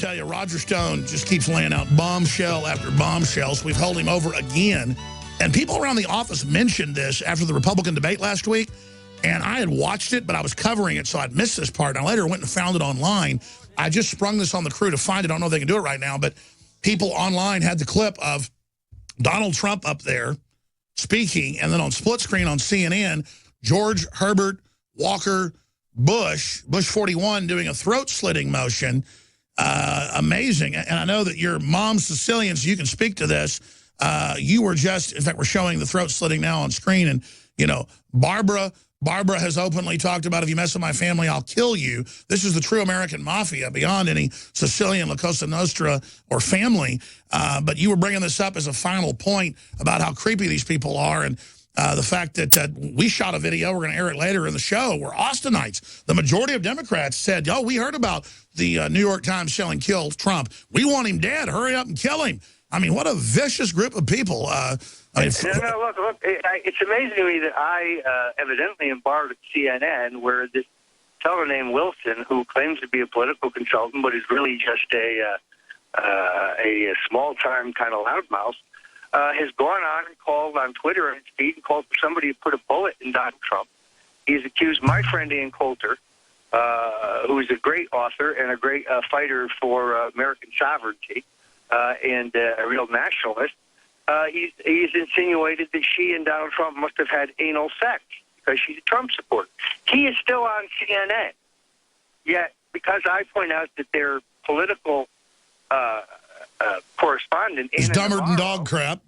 tell you, Roger Stone just keeps laying out bombshell after bombshells. We've held him over again. And people around the office mentioned this after the Republican debate last week. And I had watched it, but I was covering it, so I'd missed this part. And I later went and found it online. I just sprung this on the crew to find it. I don't know if they can do it right now, but people online had the clip of Donald Trump up there speaking, and then on split screen on CNN, George Herbert Walker Bush 41, doing a throat-slitting motion. Amazing. And I know that your mom's Sicilian, so you can speak to this. You were just, in fact, we're showing the throat-slitting now on screen. And, you know, Barbara has openly talked about, if you mess with my family, I'll kill you. This is the true American mafia beyond any Sicilian, La Cosa Nostra, or family. But you were bringing this up as a final point about how creepy these people are. And the fact that we shot a video, we're going to air it later in the show, where Austinites, the majority of Democrats, said, we heard about the New York Times selling kill Trump. We want him dead. Hurry up and kill him. I mean, what a vicious group of people. Look, it's amazing to me that I evidently embarked at CNN, where this fellow named Wilson, who claims to be a political consultant, but is really just a small-time kind of loudmouth, has gone on and called on Twitter and his feed and called for somebody to put a bullet in Donald Trump. He's accused my friend Ann Coulter, who is a great author and a great fighter for American sovereignty, and a real nationalist. He's insinuated that she and Donald Trump must have had anal sex because she's a Trump supporter. He is still on CNN. Yet, because I point out that their political correspondent, it's dumber than dog crap.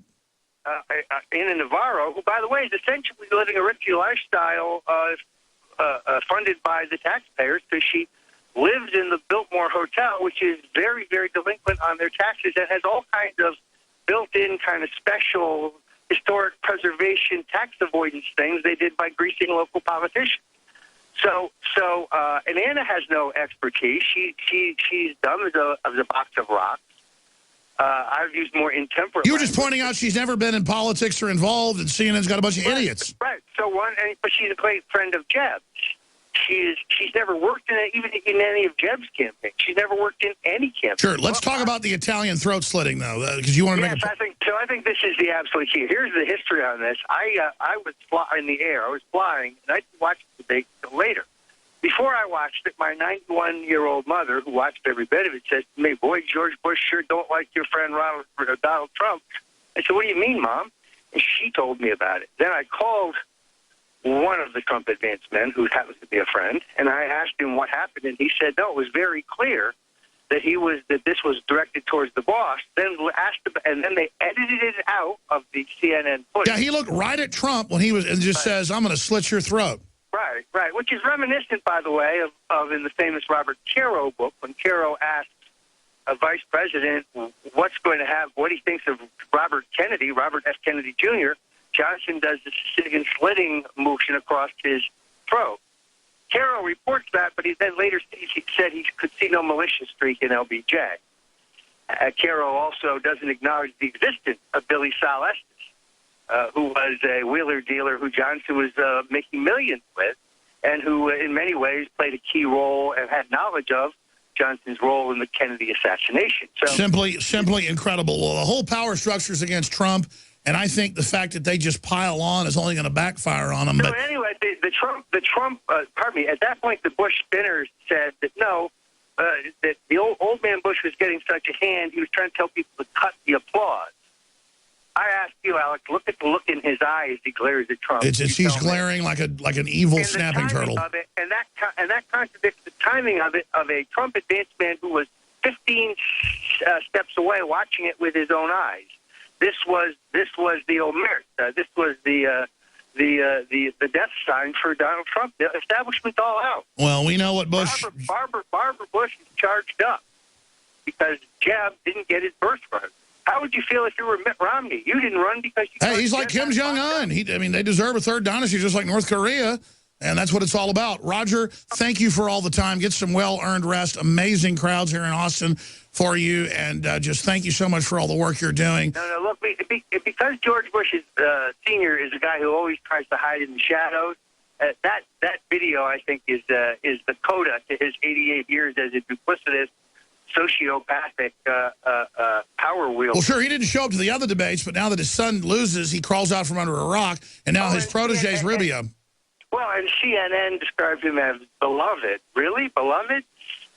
Anna Navarro, who, by the way, is essentially living a risky lifestyle funded by the taxpayers, because she lives in the Biltmore Hotel, which is very, very delinquent on their taxes and has all kinds of built-in kind of special historic preservation tax avoidance things they did by greasing local politicians. And Anna has no expertise. She's dumb as a box of rocks. I've used more intemperate. You were just pointing out she's never been in politics or involved, and CNN's got a bunch of idiots. Right. But she's a great friend of Jeb's. She's never worked even in any of Jeb's campaigns. She's never worked in any campaign. Sure. Let's talk about the Italian throat slitting, though, because you want to make a... I think this is the absolute key. Here's the history on this. I was in the air. I was flying, and I didn't watch the debate until later. Before I watched it, my 91-year-old mother, who watched every bit of it, said to me, "Boy, George Bush sure don't like your friend Donald Trump." I said, "What do you mean, Mom?" And she told me about it. Then I called one of the Trump advance men, who happens to be a friend, and I asked him what happened, and he said, no, it was very clear that this was directed towards the boss. Then then they edited it out of the CNN footage. Yeah, he looked right at Trump when he was, and just says, "I'm going to slit your throat." Right, which is reminiscent, by the way, of in the famous Robert Caro book, when Caro asks a vice president what he thinks of Robert F. Kennedy Jr., Johnson does the Sicilian slitting motion across his throat. Caro reports that, but he then later said he could see no malicious streak in LBJ. Caro also doesn't acknowledge the existence of Billy Sal Estes, who was a wheeler dealer who Johnson was making millions with, and who in many ways played a key role and had knowledge of Johnson's role in the Kennedy assassination. So Simply incredible. Well, the whole power structure is against Trump. And I think the fact that they just pile on is only going to backfire on them. So anyway, at that point, the Bush spinners said that no, that the old man Bush was getting such a hand, he was trying to tell people to cut the applause. I asked you, Alex, look at the look in his eye as he glares at Trump. He's glaring like an evil snapping turtle. And that contradicts the timing of it, of a Trump advance man who was 15 steps away watching it with his own eyes. This was the omerta. This was the death sign for Donald Trump. The establishment's all out. Well, we know what Bush... Barbara Bush is charged up because Jeb didn't get his birthright. How would you feel if you were Mitt Romney? You didn't run because you... Hey, he's like Kim Jong-un. They deserve a third dynasty just like North Korea, and that's what it's all about. Roger, thank you for all the time. Get some well-earned rest. Amazing crowds here in Austin for you, and just thank you so much for all the work you're doing. No, look, because George Bush Sr. is a guy who always tries to hide in the shadows, that video, I think, is the coda to his 88 years as a duplicitous, sociopathic power wheel. Well, sure, he didn't show up to the other debates, but now that his son loses, he crawls out from under a rock, and now his protege's Rubio. Well, and CNN described him as beloved. Really? Beloved?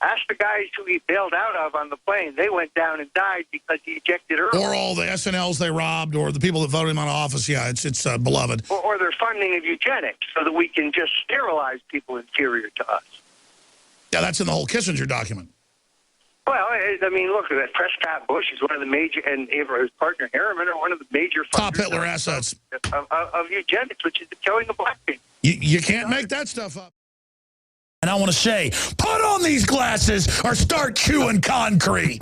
Ask the guys who he bailed out of on the plane. They went down and died because he ejected early. Or all the SNLs they robbed, or the people that voted him out of office. Yeah, it's beloved. Or their funding of eugenics so that we can just sterilize people inferior to us. Yeah, that's in the whole Kissinger document. Well, I mean, look, Prescott Bush is one of the major, and his partner Harriman are one of the major top Hitler assets of eugenics, which is the killing of black people. You can't make that stuff up. And I want to say, put on these glasses or start chewing concrete.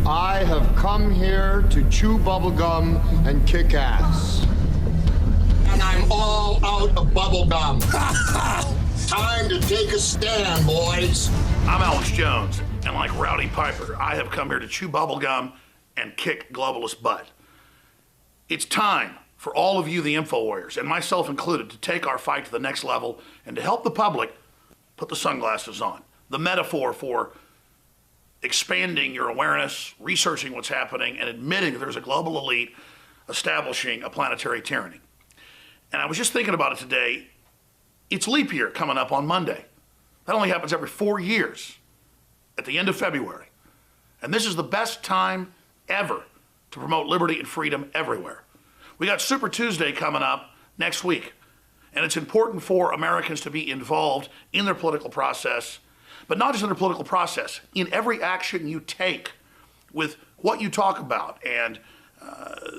I have come here to chew bubblegum and kick ass. And I'm all out of bubblegum. Time to take a stand, boys. I'm Alex Jones, and like Rowdy Piper, I have come here to chew bubblegum and kick globalist butt. It's time for all of you, the info warriors, and myself included, to take our fight to the next level and to help the public put the sunglasses on. The metaphor for expanding your awareness, researching what's happening, and admitting that there's a global elite establishing a planetary tyranny. And I was just thinking about it today. It's leap year coming up on Monday. That only happens every 4 years at the end of February. And this is the best time ever to promote liberty and freedom everywhere. We got Super Tuesday coming up next week. And it's important for Americans to be involved in their political process, but not just in their political process, in every action you take with what you talk about and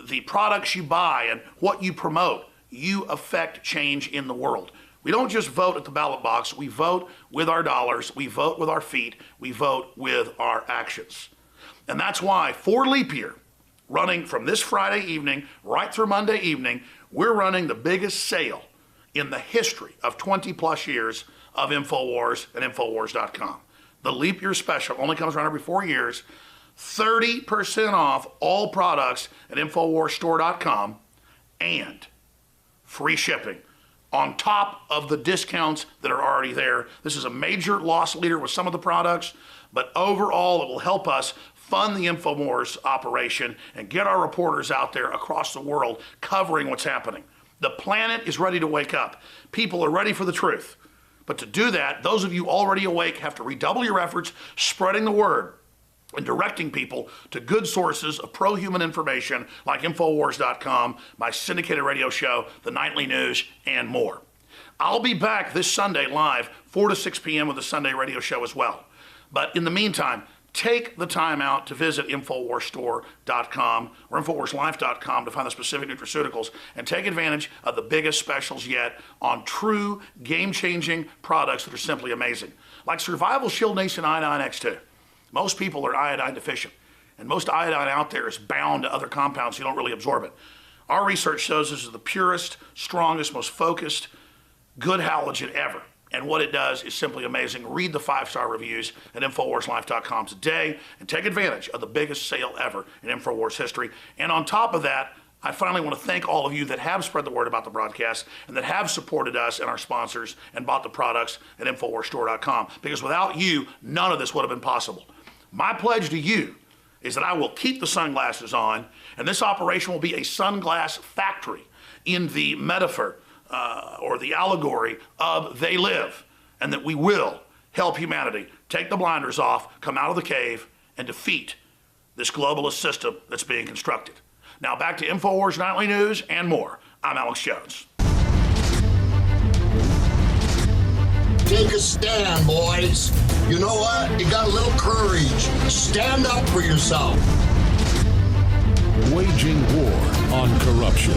the products you buy and what you promote. You affect change in the world. We don't just vote at the ballot box. We vote with our dollars. We vote with our feet. We vote with our actions. And that's why for leap year, running from this Friday evening right through Monday evening, we're running the biggest sale in the history of 20 plus years of InfoWars and Infowars.com. The leap year special only comes around every 4 years. 30% off all products at InfoWarsStore.com and free shipping on top of the discounts that are already there. This is a major loss leader with some of the products, but overall it will help us fund the InfoWars operation and get our reporters out there across the world covering what's happening. The planet is ready to wake up. People are ready for the truth. But to do that, those of you already awake have to redouble your efforts spreading the word and directing people to good sources of pro-human information like Infowars.com, my syndicated radio show, the nightly news, and more. I'll be back this Sunday live, 4 to 6 p.m. with the Sunday radio show as well. But in the meantime, take the time out to visit InfoWarsStore.com or InfoWarsLife.com to find the specific nutraceuticals and take advantage of the biggest specials yet on true game-changing products that are simply amazing. Like Survival Shield Nation Iodine X2. Most people are iodine deficient, and most iodine out there is bound to other compounds, so you don't really absorb it. Our research shows this is the purest, strongest, most focused, good halogen ever. And what it does is simply amazing. Read the 5-star reviews at InfoWarsLife.com today and take advantage of the biggest sale ever in InfoWars history. And on top of that, I finally want to thank all of you that have spread the word about the broadcast and that have supported us and our sponsors and bought the products at InfoWarsStore.com. Because without you, none of this would have been possible. My pledge to you is that I will keep the sunglasses on, and this operation will be a sunglass factory in the metaphor or the allegory of they live, and that we will help humanity take the blinders off, come out of the cave, and defeat this globalist system that's being constructed. Now back to InfoWars Nightly News and more. I'm Alex Jones. Take a stand, boys. You know what? You got a little courage. Stand up for yourself. Waging war on corruption.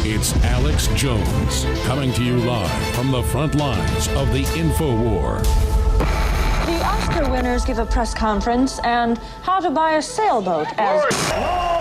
It's Alex Jones coming to you live from the front lines of the InfoWar. The Oscar winners give a press conference and how to buy a sailboat as...